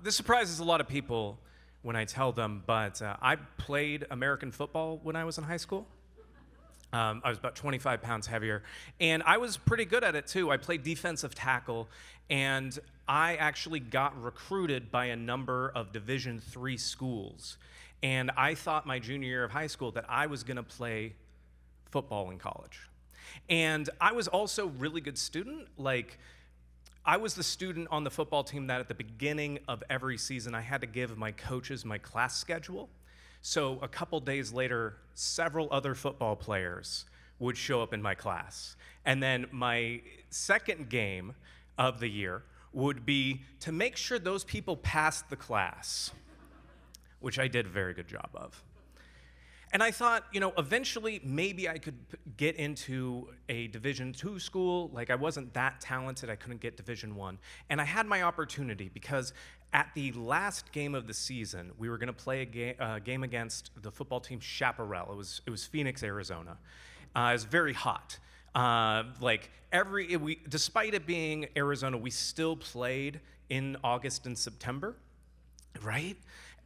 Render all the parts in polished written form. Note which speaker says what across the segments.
Speaker 1: This surprises a lot of people when I tell them, but I played American football when I was in high school. I was about 25 pounds heavier, and I was pretty good at it too. I played defensive tackle, and I actually got recruited by a number of Division III schools. And I thought my junior year of high school that I was going to play football in college. And I was also a really good student. Like, I was the student on the football team that at the beginning of every season, I had to give my coaches my class schedule. So a couple days later, several other football players would show up in my class. And then my second game of the year would be to make sure those people passed the class, which I did a very good job of. And I thought, eventually maybe I could get into a Division II school. Like, I wasn't that talented, I couldn't get Division I. And I had my opportunity because at the last game of the season, we were gonna play a game against the football team Chaparral. It was Phoenix, Arizona. It was very hot. Despite it being Arizona, we still played in August and September, right?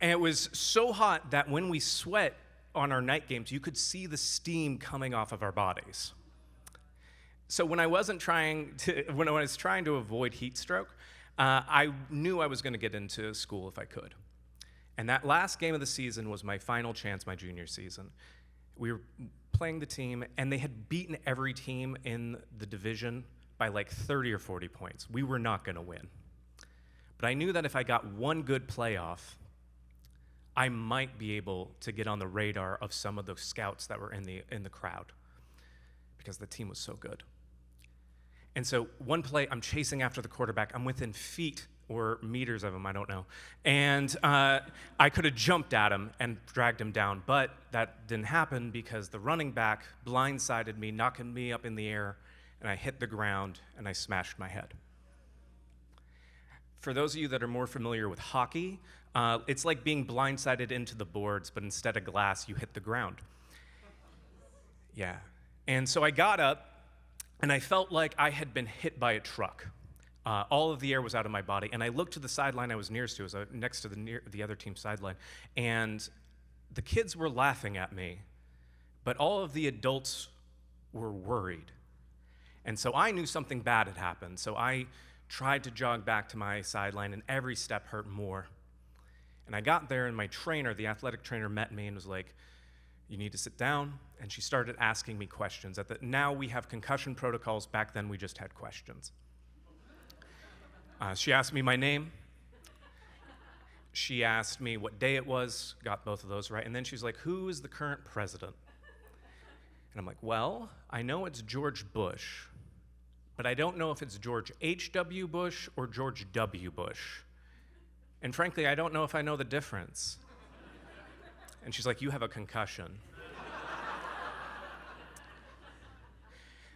Speaker 1: And it was so hot that when we sweat on our night games, you could see the steam coming off of our bodies. So when I was trying to avoid heat stroke, I knew I was going to get into school if I could. And that last game of the season was my final chance my junior season. We were playing the team, and they had beaten every team in the division by like 30 or 40 points. We were not going to win. But I knew that if I got one good playoff, I might be able to get on the radar of some of those scouts that were in the crowd because the team was so good. And so one play, I'm chasing after the quarterback. I'm within feet or meters of him, I don't know. And I could have jumped at him and dragged him down, but that didn't happen because the running back blindsided me, knocking me up in the air, and I hit the ground and I smashed my head. For those of you that are more familiar with hockey, it's like being blindsided into the boards, but instead of glass, you hit the ground. Yeah. And so I got up, and I felt like I had been hit by a truck. All of the air was out of my body, and I looked to the sideline I was nearest to. It was next to the other team's sideline, and the kids were laughing at me, but all of the adults were worried. And so I knew something bad had happened, so I tried to jog back to my sideline, and every step hurt more. And I got there, and my trainer, the athletic trainer, met me and was like, "You need to sit down." And she started asking me questions. Now we have concussion protocols. Back then, we just had questions. She asked me my name. She asked me what day it was, got both of those right. And then she's like, "Who is the current president?" And I'm like, "Well, I know it's George Bush, but I don't know if it's George H.W. Bush or George W. Bush. And frankly, I don't know if I know the difference." And she's like, "You have a concussion."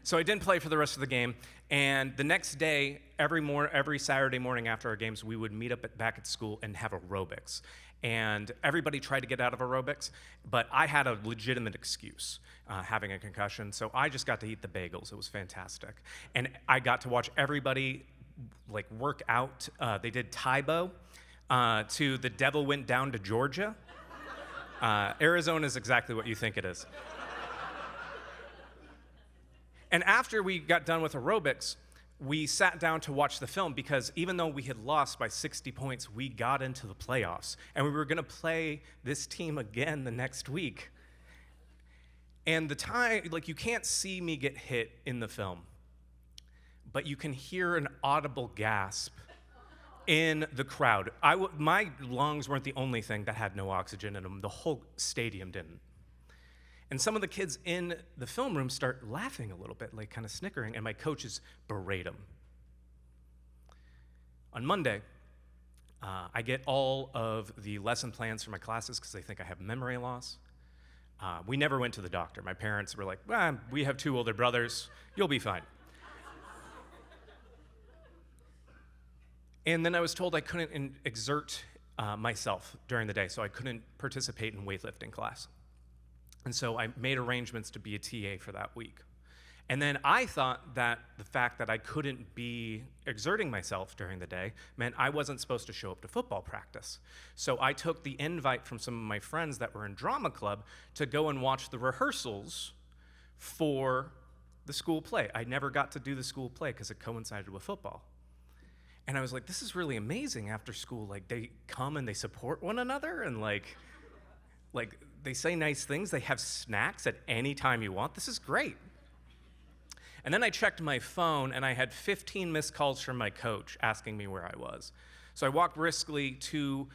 Speaker 1: So I didn't play for the rest of the game, and the next day, every Saturday morning after our games, we would meet up back at school and have aerobics. And everybody tried to get out of aerobics, but I had a legitimate excuse, having a concussion, so I just got to eat the bagels. It was fantastic. And I got to watch everybody work out. They did Taibo to "The Devil Went Down to Georgia." Arizona is exactly what you think it is. And after we got done with aerobics, we sat down to watch the film because even though we had lost by 60 points, we got into the playoffs. And we were going to play this team again the next week. And you can't see me get hit in the film, but you can hear an audible gasp in the crowd. My lungs weren't the only thing that had no oxygen in them. The whole stadium didn't. And some of the kids in the film room start laughing a little bit, kind of snickering, and my coaches berate them. On Monday, I get all of the lesson plans for my classes because they think I have memory loss. We never went to the doctor. My parents were like, "We have 2 older brothers. You'll be fine." And then I was told I couldn't exert myself during the day, so I couldn't participate in weightlifting class. And so I made arrangements to be a TA for that week. And then I thought that the fact that I couldn't be exerting myself during the day meant I wasn't supposed to show up to football practice. So I took the invite from some of my friends that were in drama club to go and watch the rehearsals for the school play. I never got to do the school play because it coincided with football. And I was like, this is really amazing after school. Like, they come and they support one another, and like they say nice things. They have snacks at any time you want. This is great. And then I checked my phone, and I had 15 missed calls from my coach asking me where I was. So I walked briskly to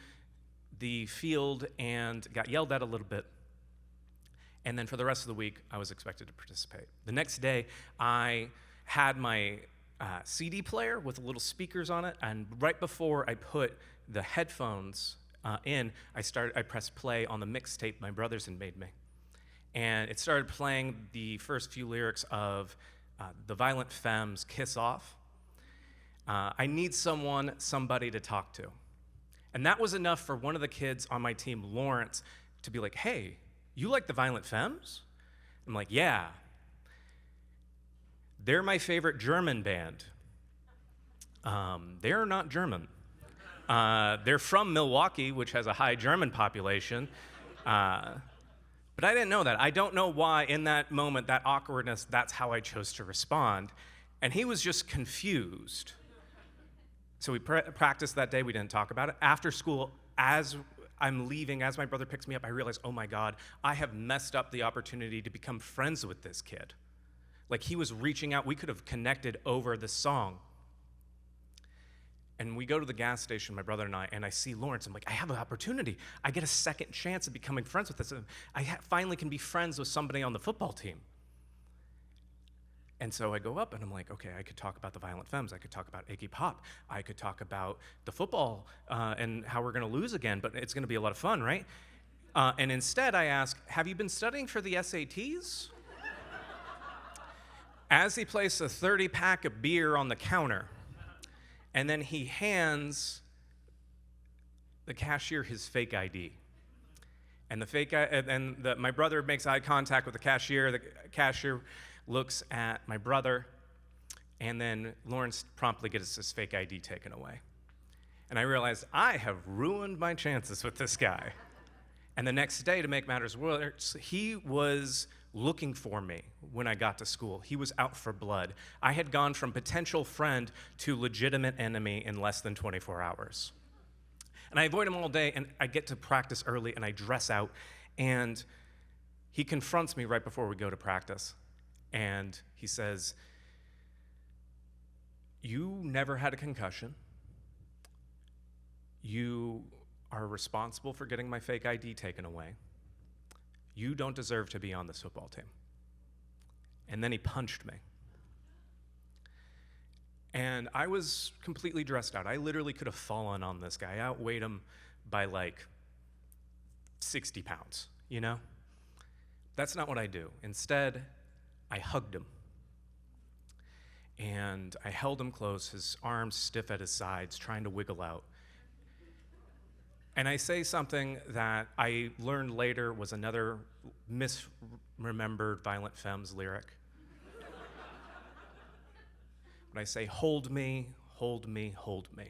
Speaker 1: the field and got yelled at a little bit. And then for the rest of the week, I was expected to participate. The next day, I had my CD player with little speakers on it, and right before I put the headphones in, I pressed play on the mixtape my brothers had made me. And it started playing the first few lyrics of the Violent Femmes' Kiss Off. I need somebody to talk to. And that was enough for one of the kids on my team, Lawrence, to be like, hey, you like the Violent Femmes? I'm like, yeah. They're my favorite German band. They're not German. They're from Milwaukee, which has a high German population. But I didn't know that. I don't know why in that moment, that awkwardness, that's how I chose to respond. And he was just confused. So we practiced that day. We didn't talk about it. After school, as I'm leaving, as my brother picks me up, I realize, oh my God, I have messed up the opportunity to become friends with this kid. Like, he was reaching out. We could have connected over the song. And we go to the gas station, my brother and I see Lawrence. I'm like, I have an opportunity. I get a second chance of becoming friends with this. I finally can be friends with somebody on the football team. And so I go up and I'm like, okay, I could talk about the Violent Femmes. I could talk about Iggy Pop. I could talk about the football and how we're going to lose again, but it's going to be a lot of fun, right? And instead I ask, have you been studying for the SATs? As he places a 30-pack of beer on the counter, and then he hands the cashier his fake ID. And my brother makes eye contact with the cashier. The cashier looks at my brother, and then Lawrence promptly gets his fake ID taken away. And I realized I have ruined my chances with this guy. And the next day, to make matters worse, he was looking for me when I got to school. He was out for blood. I had gone from potential friend to legitimate enemy in less than 24 hours. And I avoid him all day, and I get to practice early, and I dress out, and he confronts me right before we go to practice, and he says, you never had a concussion. You are responsible for getting my fake ID taken away. You don't deserve to be on this football team. And then he punched me. And I was completely dressed out. I literally could have fallen on this guy. I outweighed him by like 60 pounds, you know? That's not what I do. Instead, I hugged him. And I held him close, his arms stiff at his sides, trying to wiggle out. And I say something that I learned later was another misremembered Violent Femmes lyric. But I say, hold me, hold me, hold me.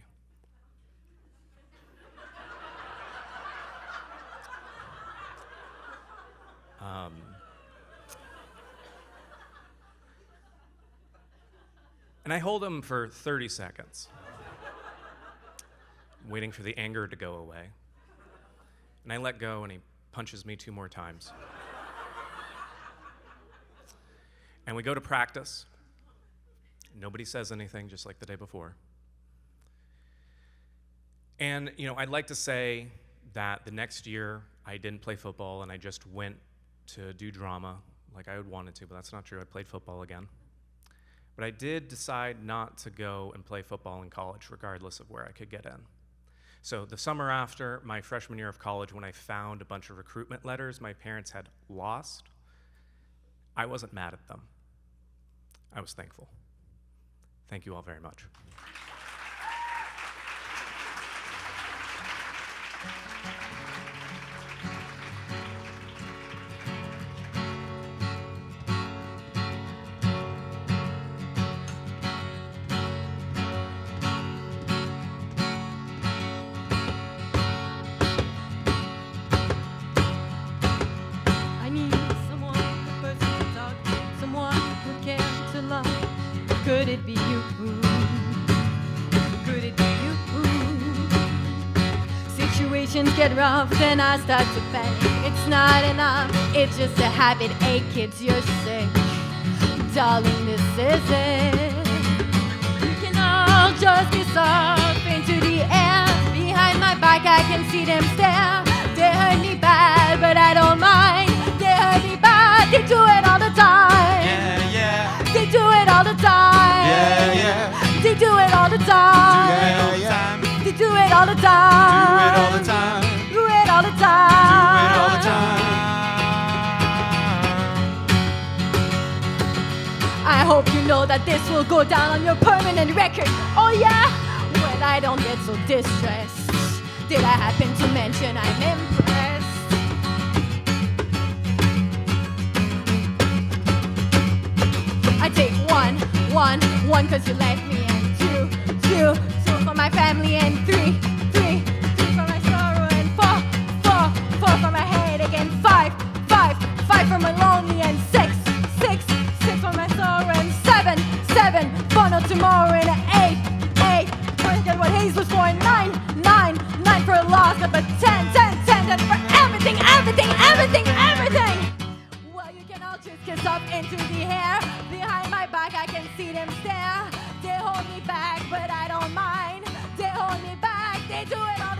Speaker 1: And I hold him for 30 seconds. Waiting for the anger to go away. And I let go, and he punches me 2 more times. And we go to practice. Nobody says anything, just like the day before. And, you know, I'd like to say that the next year I didn't play football, and I just went to do drama like I would wanted to, but that's not true. I played football again. But I did decide not to go and play football in college, regardless of where I could get in. So the summer after my freshman year of college, when I found a bunch of recruitment letters my parents had lost, I wasn't mad at them. I was thankful. Thank you all very much.
Speaker 2: it be you? Could it be you? Situations get rough, then I start to panic. It's not enough, it's just a habit. Hey kids, you're sick. Darling, this is it. You can all just kiss up into the air. Behind my back I can see them stare. They hurt me bad, but I don't mind. They hurt me bad, they do it all the time.
Speaker 3: Yeah, yeah.
Speaker 2: They do it all the time.
Speaker 3: Yeah, yeah.
Speaker 2: They do it all the time.
Speaker 3: Yeah, yeah.
Speaker 2: They do it all the time.
Speaker 3: Do it all the time.
Speaker 2: Do it all the time.
Speaker 3: Do it all the time.
Speaker 2: I hope you know that this will go down on your permanent record. Oh yeah? Well, I don't get so distressed. Did I happen to mention I'm impressed? I take one cause you left me, and two for my family, and three for my sorrow, and four for my head again, five for my lonely, and six for my sorrow, and seven for no tomorrow, and eight forget what Hayes was for, and nine for a loss, but 10 for everything. Well, you can all just kiss up into the hair. Behind my back I can see them stare. They hold me back, but I don't mind. They hold me back, they do it all